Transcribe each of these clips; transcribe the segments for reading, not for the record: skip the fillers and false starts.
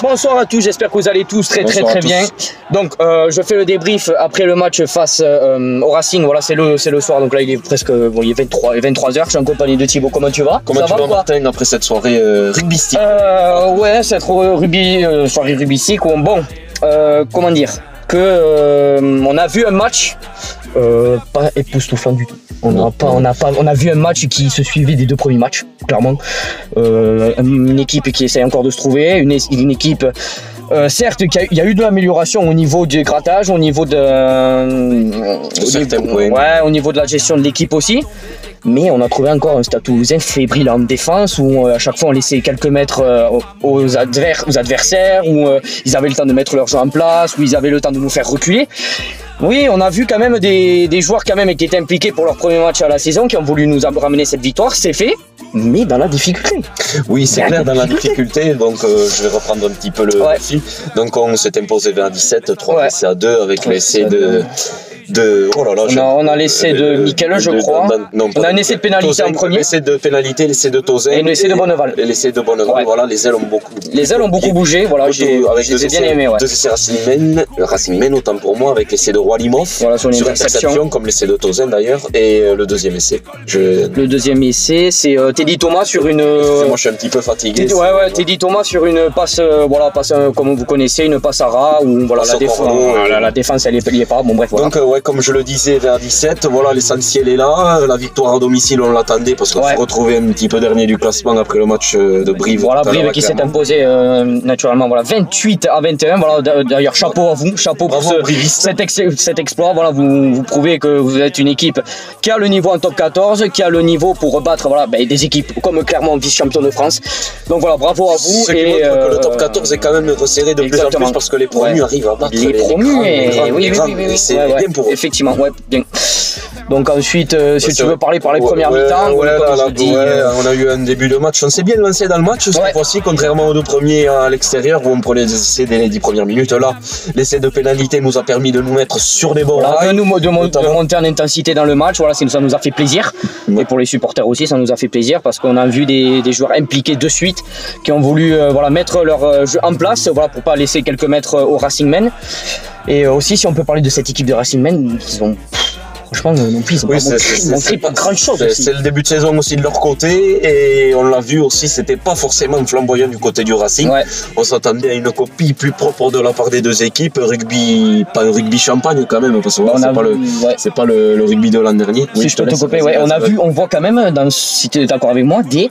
Bonsoir à tous, j'espère que vous allez tous très bien. Donc je fais le débrief après le match face au Racing, voilà c'est le soir, donc là il est presque, bon il est 23h, je suis en compagnie de Thibaut, comment tu vas? Comment tu vas Martin après cette soirée rugbystique? Ouais, cette soirée rugbystique, bon, comment dire, on a vu un match pas époustouflant du tout. On a vu un match qui se suivait des deux premiers matchs, clairement. Une équipe qui essaie encore de se trouver, une équipe certes il y a eu de l'amélioration au niveau du grattage, au niveau de au niveau de la gestion de l'équipe aussi. Mais on a trouvé encore un Stade Toulousain fébrile en défense où à chaque fois on laissait quelques mètres aux adversaires, où ils avaient le temps de mettre leur jeu en place, où ils avaient le temps de nous faire reculer. Oui, on a vu quand même des joueurs quand même qui étaient impliqués pour leur premier match à la saison, qui ont voulu nous ramener cette victoire, c'est fait, mais dans la difficulté. Oui, c'est clair, dans la difficulté, donc je vais reprendre un petit peu le fil. Donc on s'est imposé vers 17, 3 essais à 2 avec l'essai oh là là, on a l'essai de Mikel, je crois. On a un essai de pénalité en premier. L'essai de pénalité, l'essai de Tozen. Et l'essai de Bonneval. Et l'essai de Bonneval, voilà, les ailes ont beaucoup bougé. Les ailes ont beaucoup bougé, voilà, j'ai bien aimé. Deux essais Racing-Men, autant pour moi, avec l'essai de Roy-Limov, voilà, sur interception, comme l'essai de Tozen d'ailleurs, et le deuxième essai. Le deuxième essai, c'est Teddy Thomas sur une. Moi je suis un petit peu fatigué. Teddy Thomas sur une passe, passe comme vous connaissez, une passe à ras, où voilà, la défense elle y est pas, bon bref. Donc comme je le disais, vers 17, voilà, l'essentiel est là. La victoire à domicile, on l'attendait parce qu'on se retrouvait un petit peu dernier du classement après le match de Brive. Voilà, Brive qui s'est imposé naturellement, voilà, 28-21. Voilà, d'ailleurs, chapeau à vous, chapeau pour cet exploit. Voilà, vous prouvez que vous êtes une équipe qui a le niveau en top 14, qui a le niveau pour battre des équipes comme Clermont, vice-champion de France. Donc voilà, bravo à vous. Ce qui montre que le top 14 est quand même resserré de plus en plus parce que les promus arrivent à battre les promus. C'est bien pour eux. Effectivement, ouais, bien. Donc ensuite, si tu veux parler par les premières mi-temps, on a eu un début de match, on s'est bien lancé dans le match cette fois-ci, contrairement aux deux premiers à l'extérieur où on prenait des essais dès les 10 premières minutes. Là, l'essai de pénalité nous a permis de nous mettre sur les bons rails, de monter en intensité dans le match. Voilà, ça nous a fait plaisir. Et pour les supporters aussi, ça nous a fait plaisir parce qu'on a vu des joueurs impliqués de suite qui ont voulu mettre leur jeu en place, pour pas laisser quelques mètres aux Racing Men. Et aussi, si on peut parler de cette équipe de Racing Men, ils ont franchement non plus, ils ont montré pas grand chose. C'est le début de saison aussi de leur côté et on l'a vu aussi, c'était pas forcément flamboyant du côté du Racing. On s'attendait à une copie plus propre de la part des deux équipes, pas un rugby champagne quand même, parce que c'est pas le rugby de l'an dernier. Si je peux te couper, on voit quand même, si tu es d'accord avec moi, des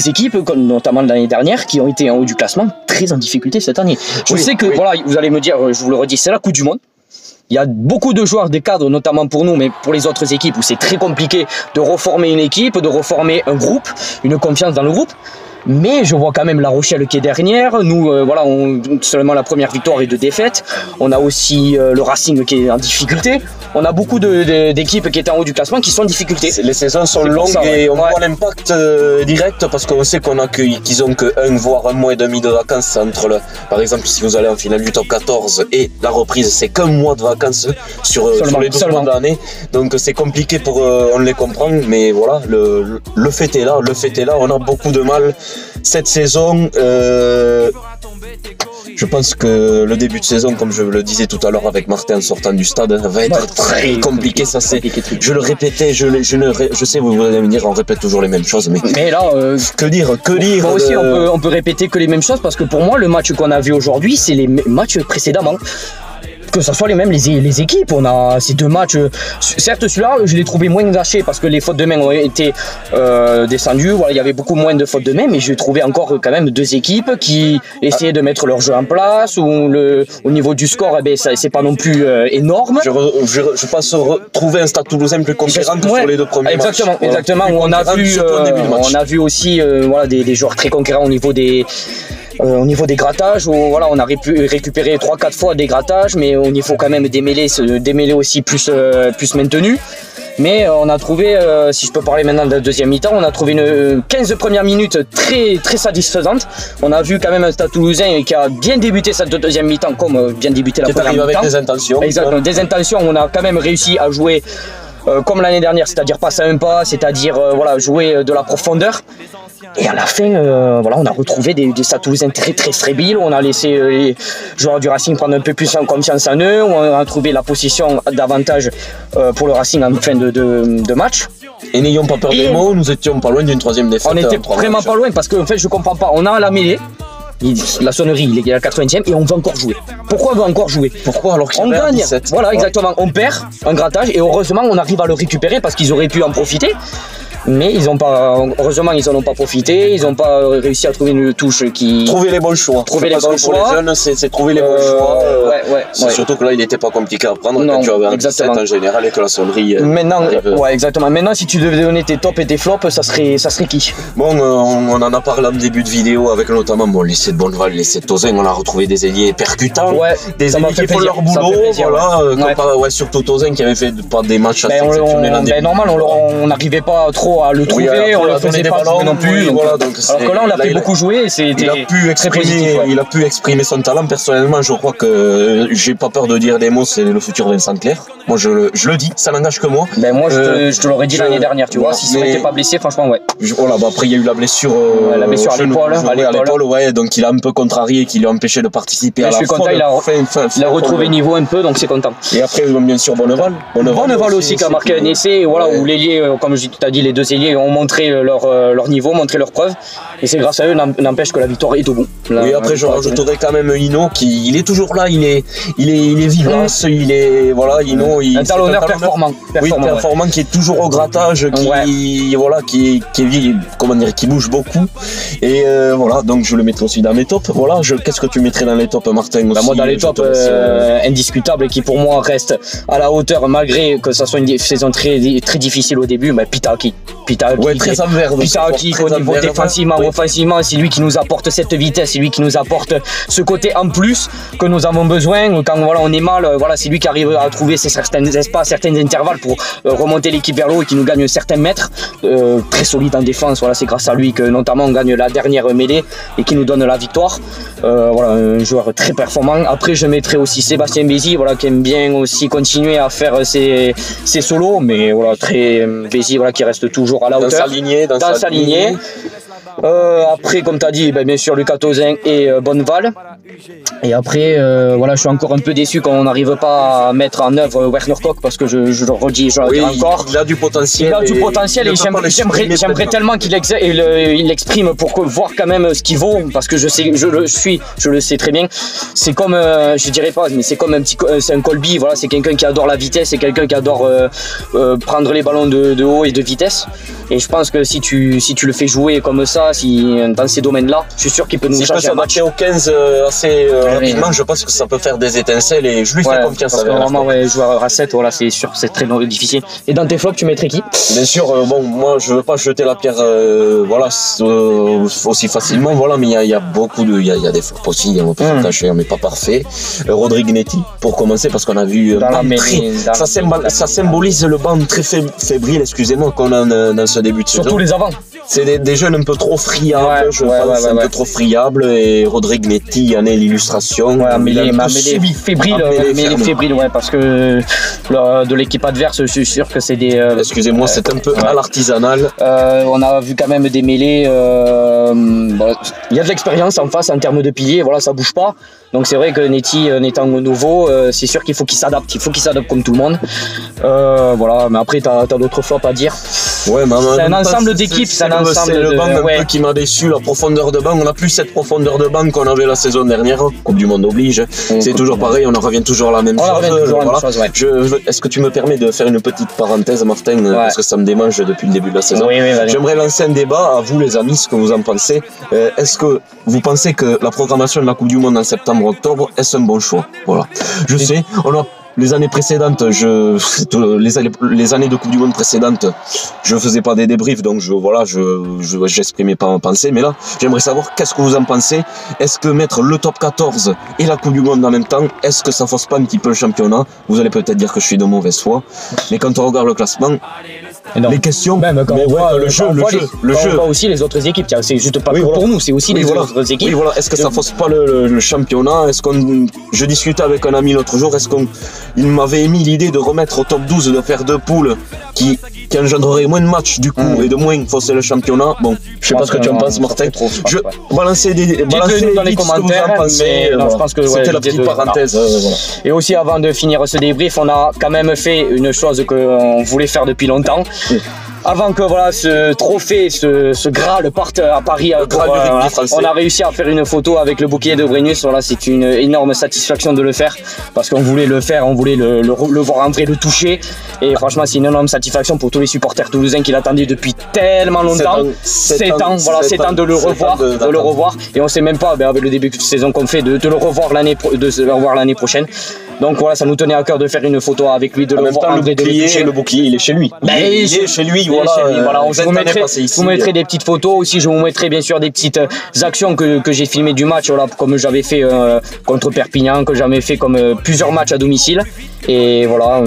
équipes, notamment l'année dernière, qui ont été en haut du classement, très en difficulté cette année. Je sais que, voilà, vous allez me dire, je vous le redis, c'est la Coupe du Monde. Il y a beaucoup de joueurs, des cadres, notamment pour nous, mais pour les autres équipes où c'est très compliqué de reformer une équipe, de reformer un groupe, une confiance dans le groupe. Mais je vois quand même La Rochelle qui est dernière. Nous, seulement la première victoire et 2 défaites. On a aussi le Racing qui est en difficulté. On a beaucoup d'équipes qui étaient en haut du classement qui sont en difficulté. Les saisons sont longues et on voit l'impact direct parce qu'on sait qu'ils ont que 1 voire 1 mois et demi de vacances entre par exemple, si vous allez en finale du top 14 et la reprise, c'est qu'1 mois de vacances sur les 12 mois de l'année. Donc c'est compliqué on les comprend, mais voilà, le fait est là, on a beaucoup de mal. Cette saison, je pense que le début de saison, comme je le disais tout à l'heure avec Martin en sortant du stade, va être très compliqué. Ça, je le répétais, je sais, vous allez me dire, on répète toujours les mêmes choses, mais là, que dire moi aussi, on peut répéter que les mêmes choses parce que pour moi, le match qu'on a vu aujourd'hui, c'est les matchs précédemment. Que ce soit les équipes, on a ces 2 matchs, certes celui-là je l'ai trouvé moins gâché parce que les fautes de main ont été descendues, voilà, il y avait beaucoup moins de fautes de main, mais j'ai trouvé encore quand même 2 équipes qui essayaient de mettre leur jeu en place, où au niveau du score, c'est pas non plus énorme. Je pense retrouver un Stade Toulousain plus conquérant que sur les 2 premiers matchs. Exactement, où on a vu aussi des joueurs très conquérants au niveau des grattages, où on a pu récupérer 3-4 fois des grattages, mais au niveau quand même des mêlées aussi plus maintenues. Mais on a trouvé, si je peux parler maintenant de la deuxième mi-temps, on a trouvé une 15 premières minutes très, très satisfaisantes. On a vu quand même un Stade Toulousain qui a bien débuté cette deuxième mi-temps, comme bien débuté la première mi-temps. Avec des intentions. Exactement, des intentions. On a quand même réussi à jouer comme l'année dernière, c'est-à-dire passe à un pas, c'est-à-dire voilà, jouer de la profondeur. Et à la fin, voilà, on a retrouvé des Stade Toulousains très très fébriles. On a laissé les joueurs du Racing prendre un peu plus en confiance en eux. On a trouvé la possession davantage pour le Racing en fin de match. Et n'ayons pas peur des mots, nous étions pas loin d'une troisième défaite. On était vraiment pas loin parce qu'en fait, je comprends pas. On a la mêlée. La sonnerie, il est à la 80e et on veut encore jouer. Pourquoi on veut encore jouer? Pourquoi alors qu'on gagne? 17. Voilà, exactement. On perd un grattage et heureusement on arrive à le récupérer parce qu'ils auraient pu en profiter. Mais ils ont pas, heureusement ils en ont pas profité, ils n'ont pas réussi à trouver une touche qui... Trouver les bons choix. Trouver les bons choix. Pour les jeunes, c'est trouver les bons choix. Ouais. Surtout que là il n'était pas compliqué à prendre quand tu avais un 17 en général et que la sonnerie... Maintenant, ouais exactement. Maintenant si tu devais donner tes tops et tes flops, ça serait qui? Bon, on en a parlé en début de vidéo avec notamment l'essai de Bonneval, l'essai de Tozin, on a retrouvé des ailiers percutants, des ailiers qui font leur boulot, voilà, surtout Tozin qui avait fait pas des matchs assez exceptionnels en début. Normal, on n'arrivait pas trop à le trouver, on le faisait pas jouer non plus. Voilà, donc alors que là on l'a fait beaucoup jouer et c'était très positif. Il a pu exprimer son talent. Personnellement, je crois que j'ai pas peur de dire des mots, c'est le futur Vincent Clerc. Moi je le dis, ça n'engage que moi. Ben moi je te l'aurais dit l'année dernière, tu vois, s'il n'était pas blessé, franchement ouais. Voilà, après il y a eu la blessure à l'épaule, ouais, donc il a un peu contrarié, qui lui a empêché de participer à la fin. Je suis content, il a retrouvé niveau un peu, donc c'est content. Et après bien sûr Bonneval aussi qui a marqué un essai, voilà, où l'ailier, comme tu as dit, les deux ailiers ont montré leur niveau, montré leur preuve. Et c'est grâce à eux, n'empêche que la victoire est au bout. Oui, après je rajouterai quand même Hino qui il est toujours là, il est vivace, il est voilà, Hino, un talonneur performant. Oui, performant qui est toujours au grattage, qui bouge beaucoup. Et voilà, donc je le mettrai aussi dans mes tops. Voilà, qu'est-ce que tu mettrais dans les tops, Martin aussi? Moi dans les tops indiscutable et qui pour moi reste à la hauteur malgré que ça soit une saison très très difficile au début, mais Pitaki, très envers. Pitaki au niveau défensivement, offensivement, c'est lui qui nous apporte cette vitesse, c'est lui qui nous apporte ce côté en plus que nous avons besoin quand voilà on est mal, voilà c'est lui qui arrive à trouver certains espaces, certains intervalles pour remonter l'équipe vers le haut et qui nous gagne certains mètres, très solide en défense. Voilà, c'est grâce à lui que notamment on gagne la dernière mêlée et qui nous donne la victoire. Voilà, un joueur très performant. Après je mettrai aussi Sébastien Bézi, voilà, qui aime bien aussi continuer à faire ses solos, mais voilà, très Bézi, voilà, qui reste toujours à la hauteur dans sa lignée. Après, comme tu as dit, bien sûr Lucas Tozin et Bonneval. Et après, voilà, je suis encore un peu déçu quand on n'arrive pas à mettre en œuvre Werner Koch parce que je le redis, je le dis encore. Il a du potentiel. Il a du potentiel et j'aimerais tellement qu'il l'exprime pour voir quand même ce qu'il vaut parce que je le sais très bien. C'est comme, je dirais pas, mais c'est comme c'est un Colby, voilà, c'est quelqu'un qui adore la vitesse, c'est quelqu'un qui adore prendre les ballons de haut et de vitesse. Et je pense que si tu le fais jouer comme ça, dans ces domaines-là, je suis sûr qu'il peut nous changer un match. Si au 15 assez rapidement, je pense que ça peut faire des étincelles et je lui fais confiance. Parce que vraiment, joueur à 7, voilà, c'est sûr, c'est très difficile. Et dans tes flops, tu mettrais qui? Bien sûr, moi je veux pas jeter la pierre voilà, aussi facilement, voilà, mais il y a beaucoup il y a des flops aussi, on peut se cacher, mais pas parfait. Rodrigue Netti, pour commencer, parce qu'on a vu ça symbolise le banc très fébrile, excusez-moi, qu'on a dans ce début de saison. Surtout les avants. C'est des jeunes un peu trop friables, un peu trop friables, et Rodrigue Netti en est l'illustration. Mais il est fébrile, parce que de l'équipe adverse, je suis sûr que c'est des... Excusez-moi, c'est un peu à l'artisanal. On a vu quand même des mêlées, il y a de l'expérience en face en termes de piliers, voilà, ça bouge pas. Donc c'est vrai que Netti étant nouveau, c'est sûr qu'il faut qu'il s'adapte, comme tout le monde. Voilà, mais après t'as d'autres flops à dire. Ouais, c'est un ensemble d'équipes, c'est le banc un peu qui m'a déçu, la profondeur de banc. On n'a plus cette profondeur de banc qu'on avait la saison dernière. Coupe du Monde oblige. C'est toujours pareil, on en revient toujours à la même chose. Est-ce que tu me permets de faire une petite parenthèse, Martin, parce que ça me démange depuis le début de la saison. J'aimerais lancer un débat à vous, les amis, ce que vous en pensez. Est-ce que vous pensez que la programmation de la Coupe du Monde en septembre-octobre est un bon choix? Voilà. Je sais, les années précédentes, les années de Coupe du Monde précédentes, je faisais pas des débriefs, donc j'exprimais pas ma pensée. Mais là, j'aimerais savoir qu'est-ce que vous en pensez. Est-ce que mettre le top 14 et la Coupe du Monde en même temps, est-ce que ça fausse pas un petit peu le championnat? Vous allez peut-être dire que je suis de mauvaise foi, mais quand on regarde le classement, les questions, même quand mais on voit le jeu. On voit aussi les autres équipes, c'est juste pas que pour nous, c'est aussi les autres équipes. Oui, voilà. Est-ce que ça fausse pas le championnat? Je discutais avec un ami l'autre jour, il m'avait émis l'idée de remettre au top 12, de faire 2 poules qui engendrerait moins de matchs du coup et de moins fausser le championnat. Bon, je sais pas ce que tu en penses, Martin. Je balancer dans les commentaires, mais je pense que c'était la petite parenthèse. Voilà. Et aussi avant de finir ce débrief, on a quand même fait une chose qu'on voulait faire depuis longtemps. Avant que ce trophée, ce Graal parte à Paris, on a réussi à faire une photo avec le bouclier de Brennus. Voilà, c'est une énorme satisfaction de le faire parce qu'on voulait le faire, on voulait le voir en vrai, le toucher. Et franchement, c'est une énorme satisfaction pour tous les supporters toulousains qui l'attendaient depuis tellement longtemps. 7 ans de le revoir. Et on sait même pas, avec le début de saison qu'on fait, de le revoir l'année prochaine. Donc voilà, ça nous tenait à cœur de faire une photo avec lui, de le voir en vrai, de le toucher. Le bouclier, il est chez lui. Il est chez lui. Voilà, je vous mettrai des petites photos aussi. Je vous mettrai bien sûr des petites actions que j'ai filmées du match, comme j'avais fait contre Perpignan, que j'avais fait comme plusieurs matchs à domicile. Et voilà,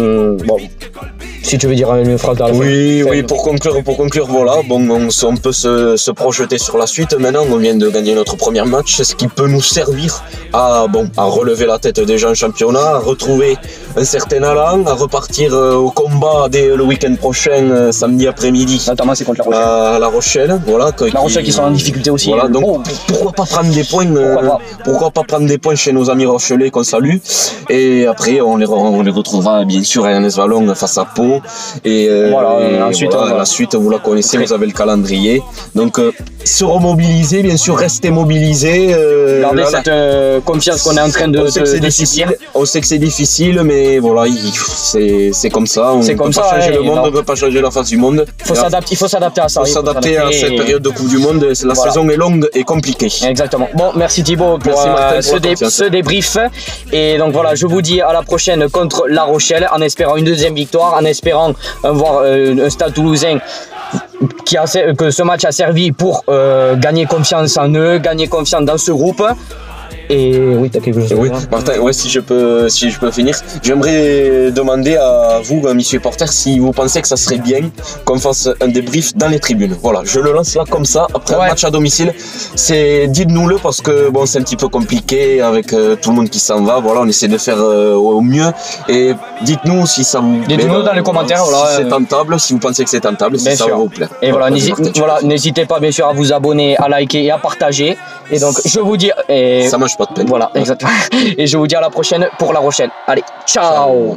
si tu veux dire une phrase dans la fin. Oui, pour conclure, voilà, on peut se projeter sur la suite. Maintenant, on vient de gagner notre premier match, ce qui peut nous servir à relever la tête déjà en championnat, à retrouver un certain allant, à repartir au combat dès le week-end prochain, samedi après-midi. Notamment, c'est contre La Rochelle. À La Rochelle, voilà. La Rochelle qui sont en difficulté aussi. Voilà, donc pourquoi pas prendre des points pourquoi pas prendre des points chez nos amis rochelais qu'on salue. Et après, on les retrouvera bien sûr à Ernest Vallon face à Pau. Et ensuite, la suite, vous la connaissez, vous avez le calendrier. Donc, se remobiliser, bien sûr, rester mobilisé. Gardez cette confiance qu'on est en train de difficile. On sait que c'est difficile, mais voilà, c'est comme ça. On ne peut pas changer le monde, on ne peut pas changer la face du monde. Il faut s'adapter à ça. Il faut s'adapter à cette période de Coupe du Monde. La saison est longue et compliquée. Exactement. Bon, merci Thibaut pour ce débrief. Et donc voilà, je vous dis à la prochaine contre La Rochelle, en espérant une deuxième victoire, en espérant voir un Stade Toulousain que ce match a servi pour gagner confiance en eux, gagner confiance dans ce groupe. Et oui, t'as quelque chose à dire. Martin, si je peux finir, j'aimerais demander à vous, amis supporters, si vous pensez que ça serait bien qu'on fasse un débrief dans les tribunes. Voilà, je le lance là comme ça, après un match à domicile. Dites-nous-le parce que c'est un petit peu compliqué avec tout le monde qui s'en va. Voilà, on essaie de faire au mieux. Et dites-nous si ça vous plaît. Dites-nous dans les commentaires, si c'est tentable, si vous pensez que c'est tentable, si ça vous plaît. Et voilà, n'hésitez pas bien sûr à vous abonner, à liker et à partager. Et donc, je vous dis. Ça mange pas de peine. Voilà, exactement. Et je vous dis à la prochaine pour La Rochelle. Allez, ciao.